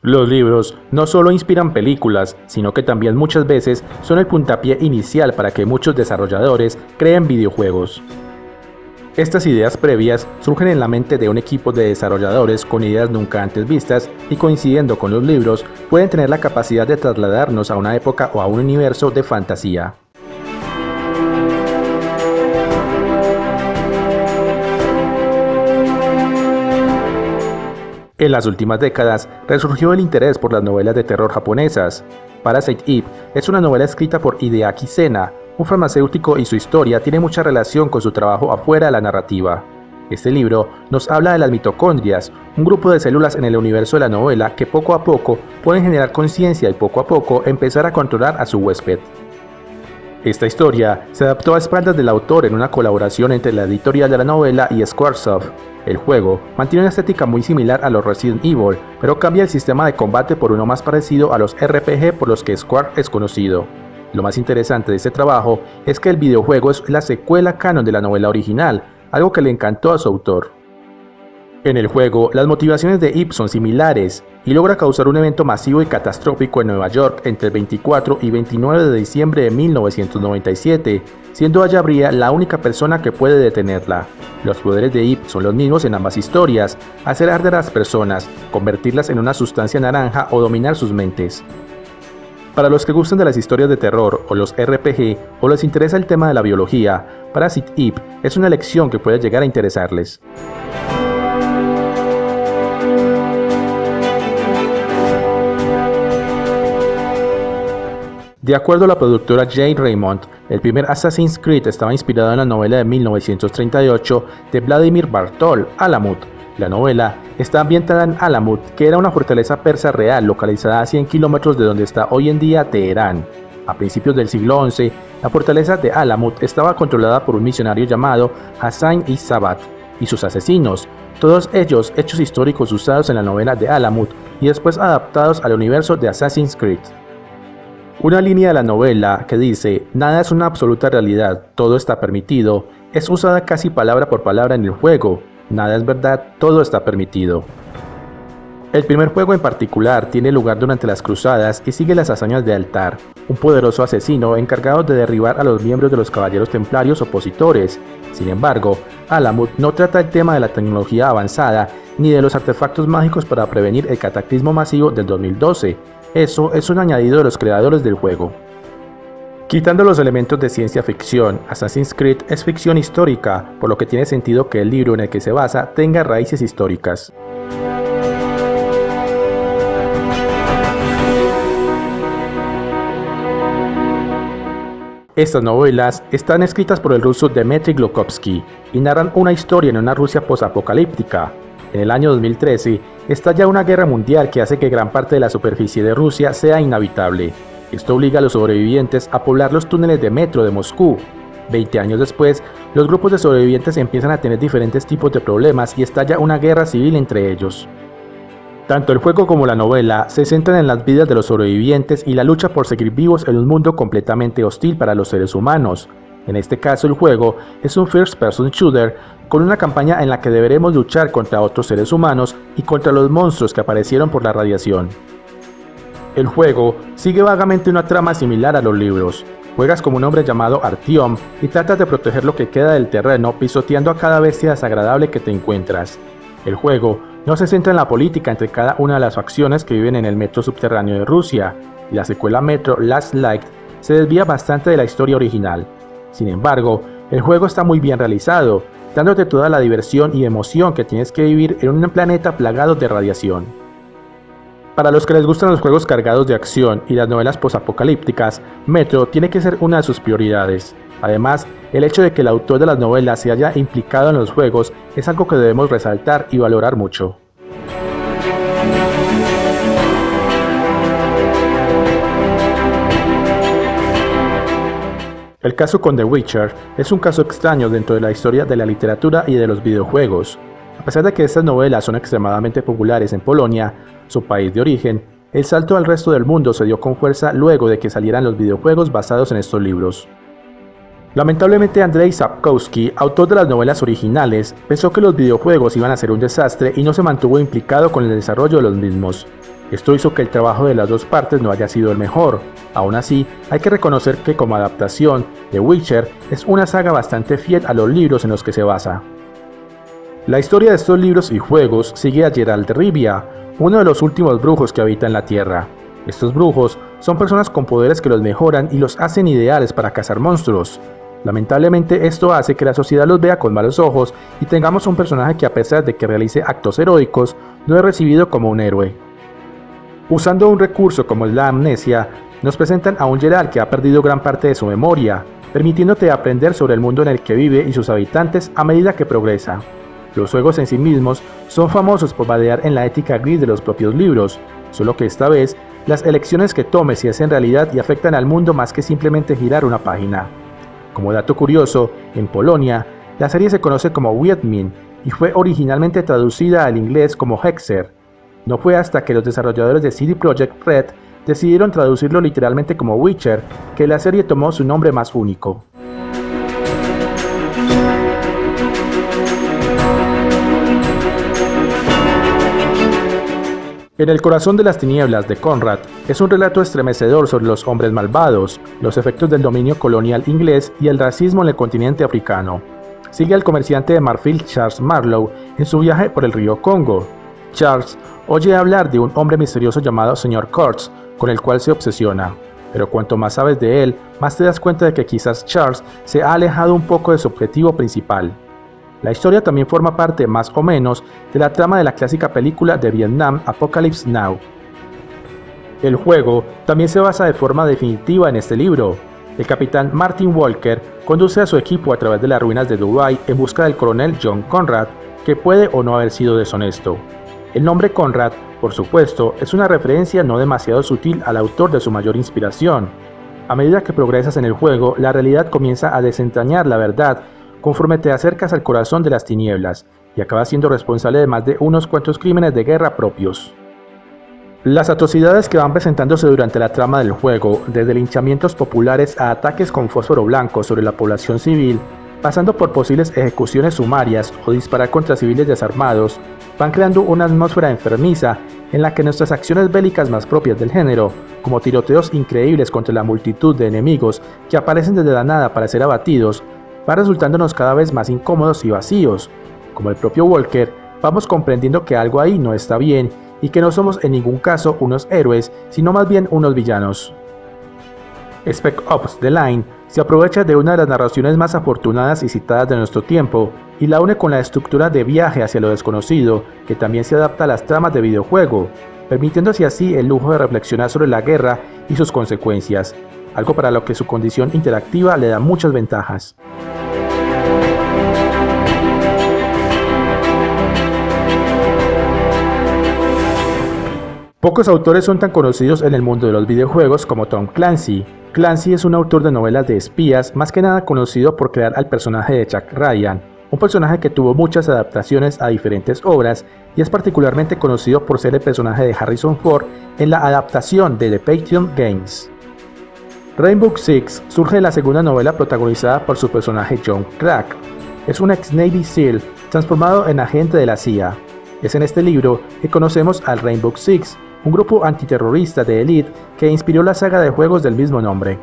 Los libros no solo inspiran películas, sino que también muchas veces son el puntapié inicial para que muchos desarrolladores creen videojuegos. Estas ideas previas surgen en la mente de un equipo de desarrolladores con ideas nunca antes vistas y coincidiendo con los libros, pueden tener la capacidad de trasladarnos a una época o a un universo de fantasía. En las últimas décadas, resurgió el interés por las novelas de terror japonesas. Parasite Eve es una novela escrita por Hideaki Sena, un farmacéutico, y su historia tiene mucha relación con su trabajo afuera de la narrativa. Este libro nos habla de las mitocondrias, un grupo de células en el universo de la novela que poco a poco pueden generar conciencia y poco a poco empezar a controlar a su huésped. Esta historia se adaptó a espaldas del autor en una colaboración entre la editorial de la novela y Squaresoft. El juego mantiene una estética muy similar a los Resident Evil, pero cambia el sistema de combate por uno más parecido a los RPG por los que Square es conocido. Lo más interesante de este trabajo es que el videojuego es la secuela canon de la novela original, algo que le encantó a su autor. En el juego, las motivaciones de Eve son similares y logra causar un evento masivo y catastrófico en Nueva York entre el 24 y 29 de diciembre de 1997, siendo Bria la única persona que puede detenerla. Los poderes de Eve son los mismos en ambas historias: hacer arder a las personas, convertirlas en una sustancia naranja o dominar sus mentes. Para los que gustan de las historias de terror o los RPG o les interesa el tema de la biología, Parasite Eve es una elección que puede llegar a interesarles. De acuerdo a la productora Jade Raymond, el primer Assassin's Creed estaba inspirado en la novela de 1938 de Vladimir Bartol, Alamut. La novela está ambientada en Alamut, que era una fortaleza persa real localizada a 100 kilómetros de donde está hoy en día Teherán. A principios del siglo XI, la fortaleza de Alamut estaba controlada por un misionario llamado Hassan I-Sabat y sus asesinos, todos ellos hechos históricos usados en la novela de Alamut y después adaptados al universo de Assassin's Creed. Una línea de la novela que dice "nada es una absoluta realidad, todo está permitido", es usada casi palabra por palabra en el juego. Nada es verdad, todo está permitido. El primer juego en particular tiene lugar durante las cruzadas y sigue las hazañas de Altar, un poderoso asesino encargado de derribar a los miembros de los caballeros templarios opositores. Sin embargo, Alamut no trata el tema de la tecnología avanzada ni de los artefactos mágicos para prevenir el cataclismo masivo del 2012. Eso es un añadido de los creadores del juego. Quitando los elementos de ciencia ficción, Assassin's Creed es ficción histórica, por lo que tiene sentido que el libro en el que se basa tenga raíces históricas. Estas novelas están escritas por el ruso Dmitry Glukhovsky y narran una historia en una Rusia posapocalíptica. En el año 2013, estalla una guerra mundial que hace que gran parte de la superficie de Rusia sea inhabitable. Esto obliga a los sobrevivientes a poblar los túneles de metro de Moscú. 20 años después, los grupos de sobrevivientes empiezan a tener diferentes tipos de problemas y estalla una guerra civil entre ellos. Tanto el juego como la novela se centran en las vidas de los sobrevivientes y la lucha por seguir vivos en un mundo completamente hostil para los seres humanos. En este caso, el juego es un first-person shooter con una campaña en la que deberemos luchar contra otros seres humanos y contra los monstruos que aparecieron por la radiación. El juego sigue vagamente una trama similar a los libros. Juegas como un hombre llamado Artyom y tratas de proteger lo que queda del terreno pisoteando a cada bestia desagradable que te encuentras. El juego no se centra en la política entre cada una de las facciones que viven en el metro subterráneo de Rusia, y la secuela Metro Last Light se desvía bastante de la historia original. Sin embargo, el juego está muy bien realizado, dándote toda la diversión y emoción que tienes que vivir en un planeta plagado de radiación. Para los que les gustan los juegos cargados de acción y las novelas posapocalípticas, Metro tiene que ser una de sus prioridades. Además, el hecho de que el autor de las novelas se haya implicado en los juegos es algo que debemos resaltar y valorar mucho. El caso con The Witcher es un caso extraño dentro de la historia de la literatura y de los videojuegos. A pesar de que estas novelas son extremadamente populares en Polonia, su país de origen, el salto al resto del mundo se dio con fuerza luego de que salieran los videojuegos basados en estos libros. Lamentablemente, Andrzej Sapkowski, autor de las novelas originales, pensó que los videojuegos iban a ser un desastre y no se mantuvo implicado con el desarrollo de los mismos. Esto hizo que el trabajo de las dos partes no haya sido el mejor. Aún así, hay que reconocer que como adaptación, The Witcher es una saga bastante fiel a los libros en los que se basa. La historia de estos libros y juegos sigue a Geralt de Rivia, uno de los últimos brujos que habitan la Tierra. Estos brujos son personas con poderes que los mejoran y los hacen ideales para cazar monstruos. Lamentablemente esto hace que la sociedad los vea con malos ojos y tengamos un personaje que a pesar de que realice actos heroicos, no es recibido como un héroe. Usando un recurso como la amnesia, nos presentan a un Geralt que ha perdido gran parte de su memoria, permitiéndote aprender sobre el mundo en el que vive y sus habitantes a medida que progresa. Los juegos en sí mismos son famosos por vadear en la ética gris de los propios libros, solo que esta vez las elecciones que tomes se hacen realidad y afectan al mundo más que simplemente girar una página. Como dato curioso, en Polonia, la serie se conoce como Wiedźmin y fue originalmente traducida al inglés como Hexer. No fue hasta que los desarrolladores de CD Projekt Red decidieron traducirlo literalmente como Witcher que la serie tomó su nombre más único. En el corazón de las tinieblas de Conrad es un relato estremecedor sobre los hombres malvados, los efectos del dominio colonial inglés y el racismo en el continente africano. Sigue al comerciante de marfil Charles Marlowe en su viaje por el río Congo. Charles oye hablar de un hombre misterioso llamado Sr. Kurtz, con el cual se obsesiona. Pero cuanto más sabes de él, más te das cuenta de que quizás Charles se ha alejado un poco de su objetivo principal. La historia también forma parte, más o menos, de la trama de la clásica película de Vietnam Apocalypse Now. El juego también se basa de forma definitiva en este libro. El capitán Martin Walker conduce a su equipo a través de las ruinas de Dubái en busca del coronel John Conrad, que puede o no haber sido deshonesto. El nombre Conrad, por supuesto, es una referencia no demasiado sutil al autor de su mayor inspiración. A medida que progresas en el juego, la realidad comienza a desentrañar la verdad conforme te acercas al corazón de las tinieblas, y acabas siendo responsable de más de unos cuantos crímenes de guerra propios. Las atrocidades que van presentándose durante la trama del juego, desde linchamientos populares a ataques con fósforo blanco sobre la población civil, pasando por posibles ejecuciones sumarias o disparar contra civiles desarmados, van creando una atmósfera enfermiza en la que nuestras acciones bélicas más propias del género, como tiroteos increíbles contra la multitud de enemigos que aparecen desde la nada para ser abatidos, va resultándonos cada vez más incómodos y vacíos. Como el propio Walker, vamos comprendiendo que algo ahí no está bien y que no somos en ningún caso unos héroes, sino más bien unos villanos. Spec Ops: The Line se aprovecha de una de las narraciones más afortunadas y citadas de nuestro tiempo y la une con la estructura de viaje hacia lo desconocido, que también se adapta a las tramas de videojuego, permitiéndose así el lujo de reflexionar sobre la guerra y sus consecuencias, algo para lo que su condición interactiva le da muchas ventajas. Pocos autores son tan conocidos en el mundo de los videojuegos como Tom Clancy. Clancy es un autor de novelas de espías, más que nada conocido por crear al personaje de Jack Ryan, un personaje que tuvo muchas adaptaciones a diferentes obras y es particularmente conocido por ser el personaje de Harrison Ford en la adaptación de The Patriot Games. Rainbow Six surge de la segunda novela protagonizada por su personaje John Crack. Es un ex-Navy SEAL transformado en agente de la CIA. Es en este libro que conocemos al Rainbow Six, un grupo antiterrorista de élite que inspiró la saga de juegos del mismo nombre.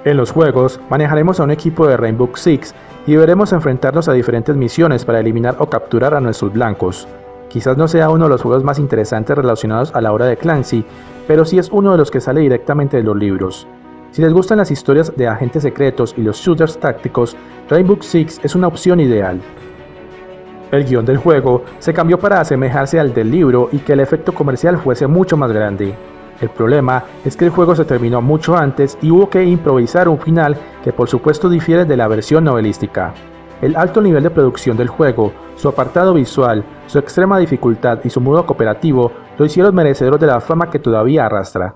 En los juegos manejaremos a un equipo de Rainbow Six y deberemos enfrentarnos a diferentes misiones para eliminar o capturar a nuestros blancos. Quizás no sea uno de los juegos más interesantes relacionados a la obra de Clancy, pero sí es uno de los que sale directamente de los libros. Si les gustan las historias de agentes secretos y los shooters tácticos, Rainbow Six es una opción ideal. El guión del juego se cambió para asemejarse al del libro y que el efecto comercial fuese mucho más grande. El problema es que el juego se terminó mucho antes y hubo que improvisar un final que por supuesto difiere de la versión novelística. El alto nivel de producción del juego, su apartado visual, su extrema dificultad y su modo cooperativo lo hicieron merecedor de la fama que todavía arrastra.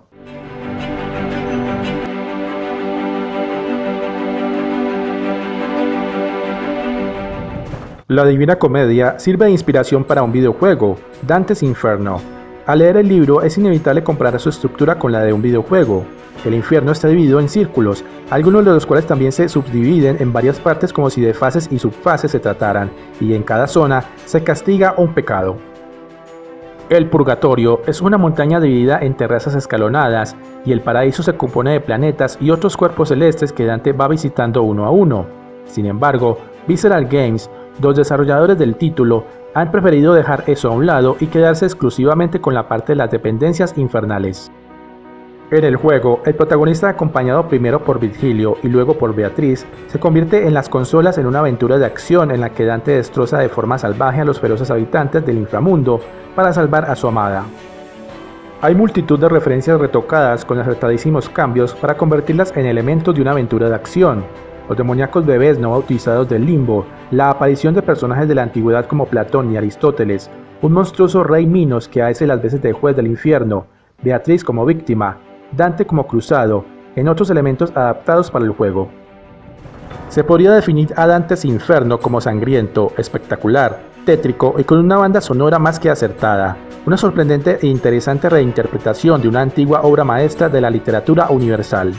La Divina Comedia sirve de inspiración para un videojuego, Dante's Inferno. Al leer el libro es inevitable comparar su estructura con la de un videojuego. El infierno está dividido en círculos, algunos de los cuales también se subdividen en varias partes como si de fases y subfases se trataran, y en cada zona se castiga un pecado. El Purgatorio es una montaña dividida en terrazas escalonadas, y el paraíso se compone de planetas y otros cuerpos celestes que Dante va visitando uno a uno. Sin embargo, Visceral Games, los desarrolladores del título, han preferido dejar eso a un lado y quedarse exclusivamente con la parte de las dependencias infernales. En el juego, el protagonista, acompañado primero por Virgilio y luego por Beatriz, se convierte en las consolas en una aventura de acción en la que Dante destroza de forma salvaje a los feroces habitantes del inframundo para salvar a su amada. Hay multitud de referencias retocadas con acertadísimos cambios para convertirlas en elementos de una aventura de acción. Los demoníacos bebés no bautizados del limbo, la aparición de personajes de la antigüedad como Platón y Aristóteles, un monstruoso rey Minos que hace las veces de juez del infierno, Beatriz como víctima, Dante como cruzado, en otros elementos adaptados para el juego. Se podría definir a Dante's Inferno como sangriento, espectacular, tétrico y con una banda sonora más que acertada, una sorprendente e interesante reinterpretación de una antigua obra maestra de la literatura universal.